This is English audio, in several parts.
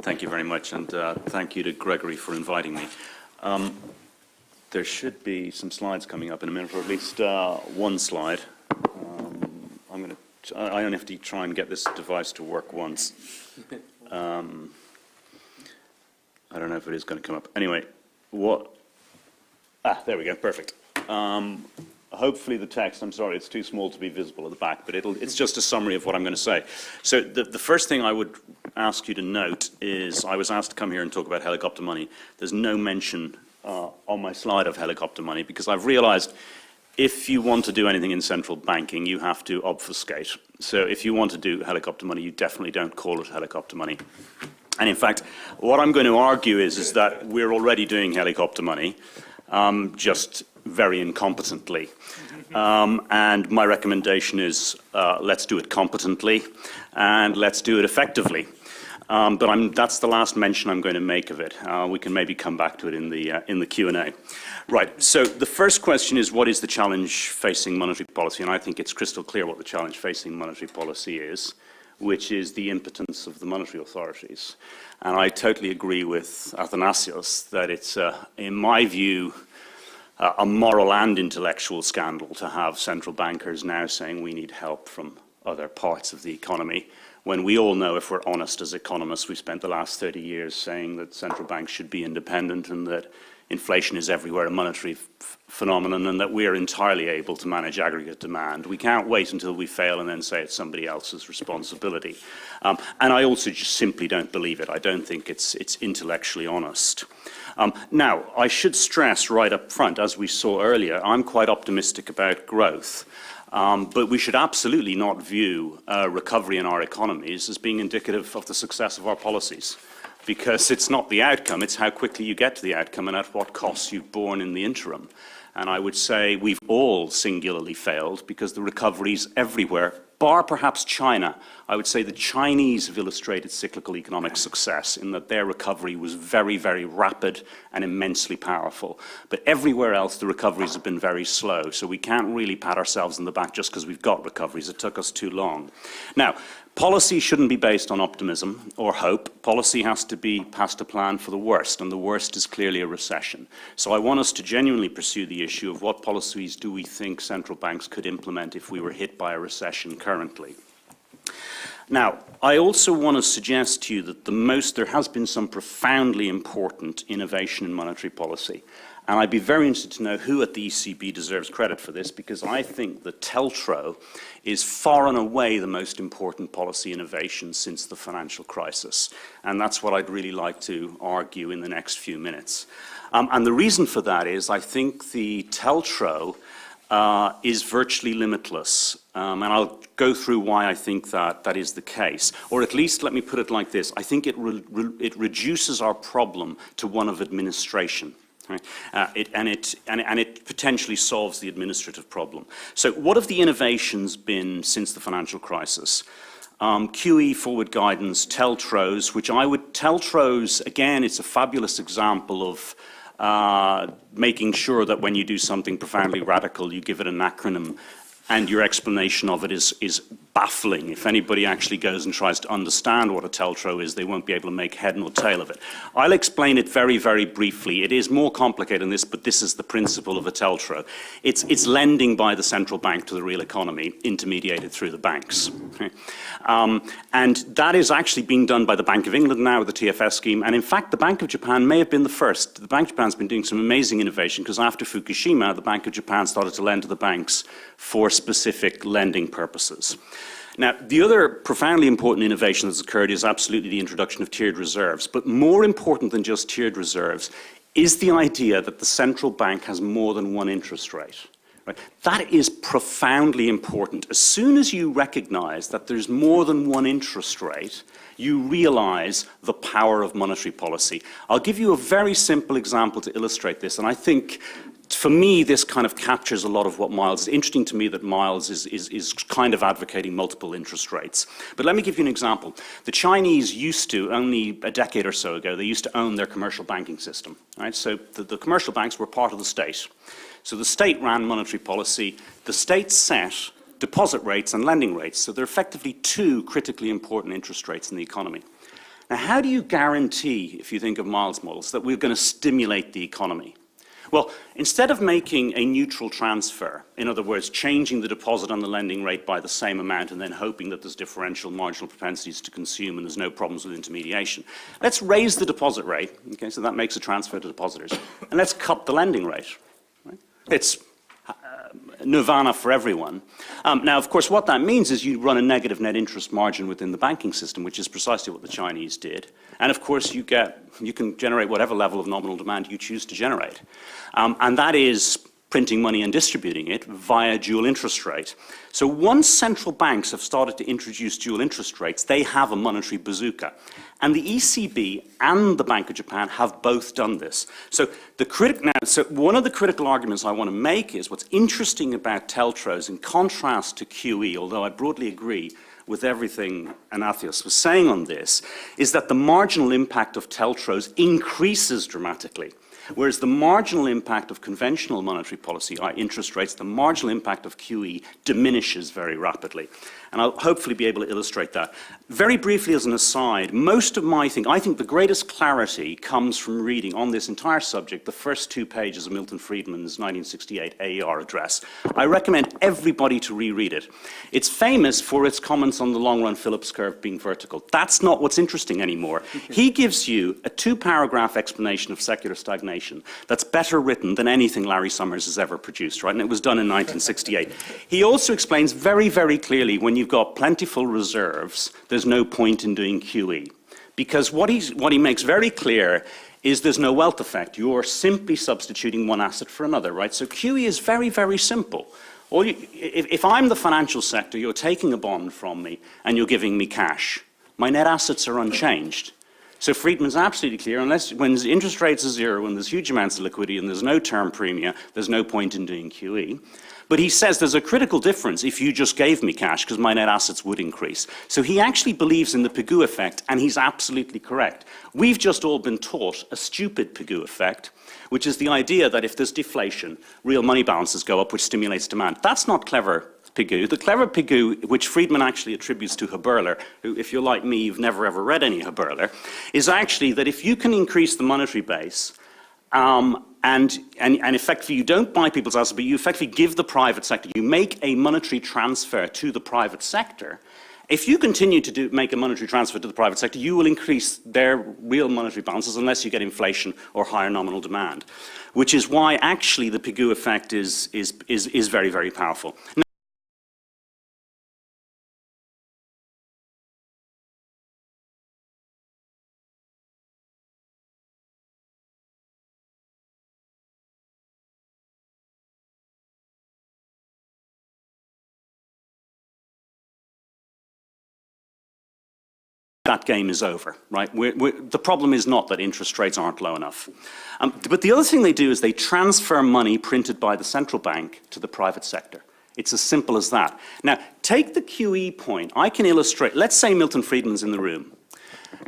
Thank you very much, and thank you to Gregory for inviting me. There should be some slides coming up in a minute, or at least one slide. I only have to try and get this device to work once. I don't know if it is going to come up. Anyway, there we go, perfect. Hopefully the text, I'm sorry, it's too small to be visible at the back, but it's just a summary of what I'm going to say. So the first thing I would ask you to note is I was asked to come here and talk about helicopter money. There's no mention on my slide of helicopter money, because I've realized if you want to do anything in central banking, you have to obfuscate. So if you want to do helicopter money, you definitely don't call it helicopter money. And in fact, what I'm going to argue is that we're already doing helicopter money, just very incompetently. And my recommendation is let's do it competently and let's do it effectively. But that's the last mention I'm going to make of it. We can maybe come back to it in the Q&A. Right, so the first question is, what is the challenge facing monetary policy? And I think it's crystal clear what the challenge facing monetary policy is, which is the impotence of the monetary authorities. And I totally agree with Athanasios that it's, in my view, a moral and intellectual scandal to have central bankers now saying we need help from other parts of the economy, when we all know, if we're honest as economists, we've spent the last 30 years saying that central banks should be independent and that inflation is everywhere a monetary phenomenon and that we're entirely able to manage aggregate demand. We can't wait until we fail and then say it's somebody else's responsibility. And I also just simply don't believe it. I don't think it's intellectually honest. Now, I should stress right up front, as we saw earlier, I'm quite optimistic about growth. But we should absolutely not view recovery in our economies as being indicative of the success of our policies, because it's not the outcome, it's how quickly you get to the outcome and at what costs you've borne in the interim. And I would say we've all singularly failed because the recovery's everywhere, bar perhaps China. I would say the Chinese have illustrated cyclical economic success in that their recovery was very, very rapid and immensely powerful. But everywhere else, the recoveries have been very slow. So we can't really pat ourselves on the back just because we've got recoveries. It took us too long. Now, policy shouldn't be based on optimism or hope. Policy has to plan for the worst, and the worst is clearly a recession. So I want us to genuinely pursue the issue of what policies do we think central banks could implement if we were hit by a recession currently. Now, I also want to suggest to you that there has been some profoundly important innovation in monetary policy. And I'd be very interested to know who at the ECB deserves credit for this, because I think the TLTRO is far and away the most important policy innovation since the financial crisis. And that's what I'd really like to argue in the next few minutes. And the reason for that is I think the TLTRO is virtually limitless. And I'll go through why I think that is the case. Or at least, let me put it like this, I think it reduces our problem to one of administration. Right? It potentially solves the administrative problem. So what have the innovations been since the financial crisis? QE, forward guidance, TLTROs, TLTROs, again, it's a fabulous example of making sure that when you do something profoundly radical, you give it an acronym, and your explanation of it is baffling. If anybody actually goes and tries to understand what a TLTRO is, they won't be able to make head nor tail of it. I'll explain it very, very briefly. It is more complicated than this, but this is the principle of a TLTRO. It's lending by the central bank to the real economy, intermediated through the banks. Okay? And that is actually being done by the Bank of England now with the TFS scheme, and in fact the Bank of Japan may have been the first. The Bank of Japan's been doing some amazing innovation, because after Fukushima, the Bank of Japan started to lend to the banks for specific lending purposes. Now, the other profoundly important innovation that's occurred is absolutely the introduction of tiered reserves. But more important than just tiered reserves is the idea that the central bank has more than one interest rate. Right? That is profoundly important. As soon as you recognize that there's more than one interest rate, you realize the power of monetary policy. I'll give you a very simple example to illustrate this, and I think for me, this kind of captures a lot of what Miles is. Interesting to me that Miles is kind of advocating multiple interest rates. But let me give you an example. The Chinese used to, only a decade or so ago, they used to own their commercial banking system. Right? So the commercial banks were part of the state. So the state ran monetary policy. The state set deposit rates and lending rates. So there are effectively two critically important interest rates in the economy. Now, how do you guarantee, if you think of Miles' models, that we're going to stimulate the economy? Well, instead of making a neutral transfer, in other words, changing the deposit and the lending rate by the same amount and then hoping that there's differential marginal propensities to consume and there's no problems with intermediation, let's raise the deposit rate, okay, so that makes a transfer to depositors, and let's cut the lending rate. Right? It's nirvana for everyone. Now, of course, what that means is you run a negative net interest margin within the banking system, which is precisely what the Chinese did. And of course, you can generate whatever level of nominal demand you choose to generate. And that is printing money and distributing it via dual interest rate. So once central banks have started to introduce dual interest rates, they have a monetary bazooka. And the ECB and the Bank of Japan have both done this. So one of the critical arguments I want to make is what's interesting about TLTROs in contrast to QE, although I broadly agree with everything Anathios was saying on this, is that the marginal impact of TLTROs increases dramatically. Whereas the marginal impact of conventional monetary policy, i.e. interest rates, the marginal impact of QE diminishes very rapidly. And I'll hopefully be able to illustrate that. Very briefly as an aside, I think the greatest clarity comes from reading on this entire subject the first 2 pages of Milton Friedman's 1968 AER address. I recommend everybody to reread it. It's famous for its comments on the long-run Phillips curve being vertical. That's not what's interesting anymore. He gives you a 2-paragraph explanation of secular stagnation that's better written than anything Larry Summers has ever produced, right? And it was done in 1968. He also explains very, very clearly when you've got plentiful reserves, there's no point in doing QE. Because what he makes very clear is there's no wealth effect. You're simply substituting one asset for another, right? So QE is very, very simple. If I'm the financial sector, you're taking a bond from me and you're giving me cash. My net assets are unchanged. So Friedman's absolutely clear, when interest rates are zero, when there's huge amounts of liquidity and there's no term premium, there's no point in doing QE. But he says there's a critical difference if you just gave me cash, because my net assets would increase. So he actually believes in the Pigou effect, and he's absolutely correct. We've just all been taught a stupid Pigou effect, which is the idea that if there's deflation, real money balances go up, which stimulates demand. That's not clever Pigou. The clever Pigou, which Friedman actually attributes to Haberler, who, if you're like me, you've never ever read any Haberler, is actually that if you can increase the monetary base, and effectively you don't buy people's assets, but you effectively give the private sector, you make a monetary transfer to the private sector. If you continue to make a monetary transfer to the private sector, you will increase their real monetary balances unless you get inflation or higher nominal demand, which is why actually the Pigou effect is very, very powerful. That game is over, right? The problem is not that interest rates aren't low enough. But the other thing they do is they transfer money printed by the central bank to the private sector. It's as simple as that. Now, take the QE point. I can illustrate, let's say Milton Friedman's in the room,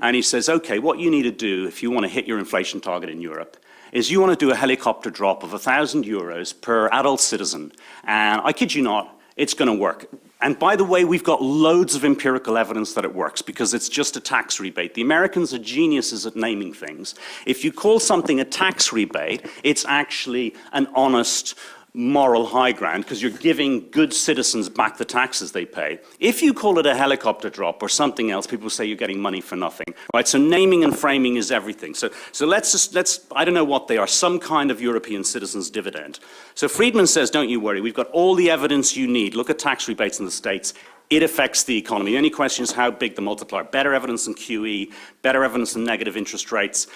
and he says, okay, what you need to do if you want to hit your inflation target in Europe is you want to do a helicopter drop of €1,000 per adult citizen. And I kid you not, it's going to work. And by the way, we've got loads of empirical evidence that it works because it's just a tax rebate. The Americans are geniuses at naming things. If you call something a tax rebate, it's actually an honest, moral high ground because you're giving good citizens back the taxes they pay. If you call it a helicopter drop or something else, people say you're getting money for nothing, right? So naming and framing is everything. So let's I don't know what they are, some kind of European citizens dividend. So Friedman says, don't you worry, we've got all the evidence you need. Look at tax rebates in the States. It affects the economy. The only question is how big the multiplier. Better evidence than QE, better evidence than negative interest rates,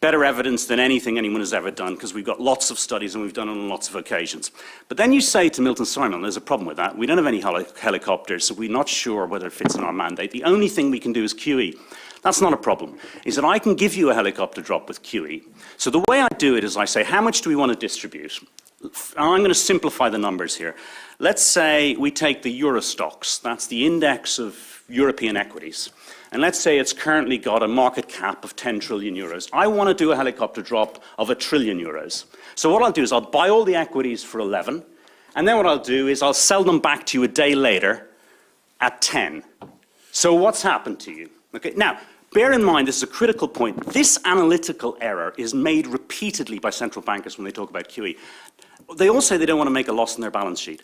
better evidence than anything anyone has ever done because we've got lots of studies and we've done it on lots of occasions. But then you say to Milton Simon, there's a problem with that. We don't have any helicopters, so we're not sure whether it fits in our mandate. The only thing we can do is QE. That's not a problem. He said, I can give you a helicopter drop with QE. So the way I do it is I say, how much do we want to distribute? I'm going to simplify the numbers here. Let's say we take the Euro stocks. That's the index of European equities. And let's say it's currently got a market cap of 10 trillion euros. I want to do a helicopter drop of €1 trillion. So what I'll do is I'll buy all the equities for 11, and then what I'll do is I'll sell them back to you a day later at 10. So what's happened to you? Okay, now, bear in mind, this is a critical point, this analytical error is made repeatedly by central bankers when they talk about QE. They all say they don't want to make a loss in their balance sheet.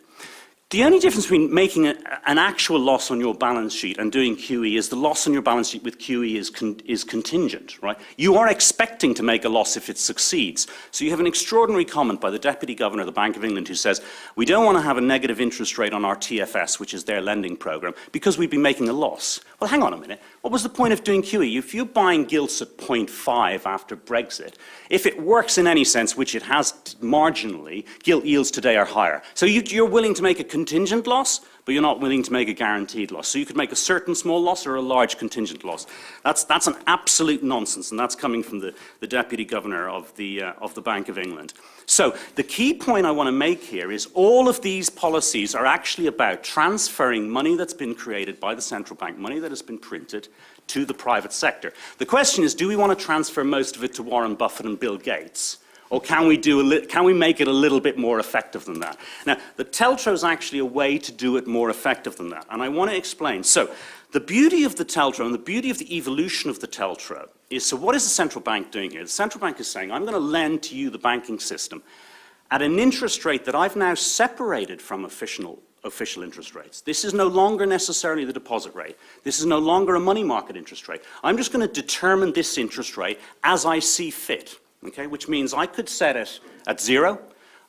The only difference between making an actual loss on your balance sheet and doing QE is the loss on your balance sheet with QE is contingent, right? You are expecting to make a loss if it succeeds. So you have an extraordinary comment by the Deputy Governor of the Bank of England who says, we don't want to have a negative interest rate on our TFS, which is their lending program, because we'd be making a loss. Well, hang on a minute. What was the point of doing QE? If you're buying gilts at 0.5 after Brexit, if it works in any sense, which it has marginally, gilt yields today are higher. So you're willing to make a contingent loss, but you're not willing to make a guaranteed loss. So you could make a certain small loss or a large contingent loss. That's an absolute nonsense, and that's coming from the Deputy Governor of the Bank of England. So the key point I want to make here is all of these policies are actually about transferring money that's been created by the central bank, money that has been printed, to the private sector. The question is, do we want to transfer most of it to Warren Buffett and Bill Gates? Or can we make it a little bit more effective than that? Now, the TLTRO is actually a way to do it more effective than that, and I want to explain. So, the beauty of the TLTRO and the beauty of the evolution of the TLTRO is, so what is the central bank doing here? The central bank is saying, I'm going to lend to you the banking system at an interest rate that I've now separated from official interest rates. This is no longer necessarily the deposit rate. This is no longer a money market interest rate. I'm just going to determine this interest rate as I see fit. Okay, which means I could set it at 0,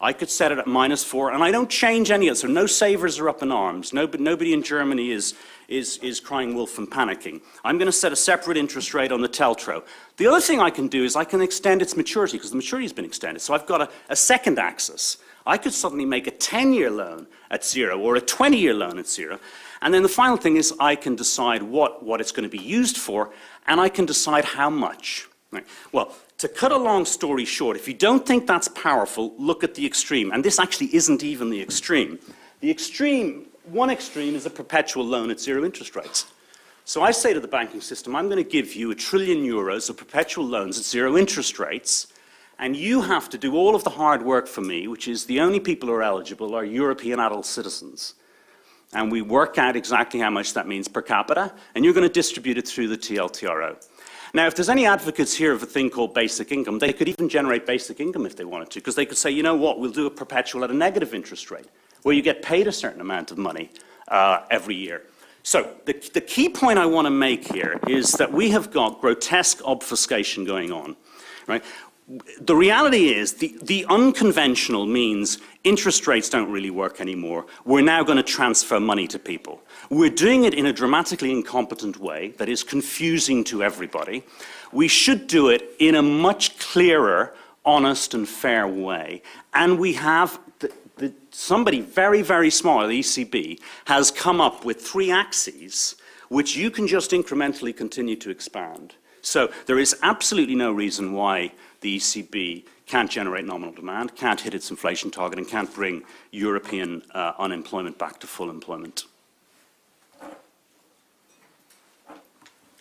I could set it at -4, and I don't change any of it, so no savers are up in arms. Nobody in Germany is crying wolf and panicking. I'm going to set a separate interest rate on the TLTRO. The other thing I can do is I can extend its maturity, because the maturity has been extended. So I've got a second axis. I could suddenly make a 10-year loan at 0 or a 20-year loan at 0. And then the final thing is I can decide what it's going to be used for, and I can decide how much. Right. Well, to cut a long story short, if you don't think that's powerful, look at the extreme. And this actually isn't even the extreme. The extreme, one extreme is a perpetual loan at 0 interest rates. So I say to the banking system, I'm going to give you €1 trillion of perpetual loans at 0 interest rates, and you have to do all of the hard work for me, which is the only people who are eligible are European adult citizens. And we work out exactly how much that means per capita, and you're going to distribute it through the TLTRO. Now, if there's any advocates here of a thing called basic income, they could even generate basic income if they wanted to, because they could say, you know what, we'll do a perpetual at a negative interest rate, where you get paid a certain amount of money every year. So the key point I want to make here is that we have got grotesque obfuscation going on, right? The reality is the unconventional means interest rates don't really work anymore. We're now going to transfer money to people. We're doing it in a dramatically incompetent way that is confusing to everybody. We should do it in a much clearer, honest and fair way. And we have somebody very, very small, the ECB, has come up with 3 axes which you can just incrementally continue to expand. So there is absolutely no reason why the ECB can't generate nominal demand, can't hit its inflation target, and can't bring European unemployment back to full employment.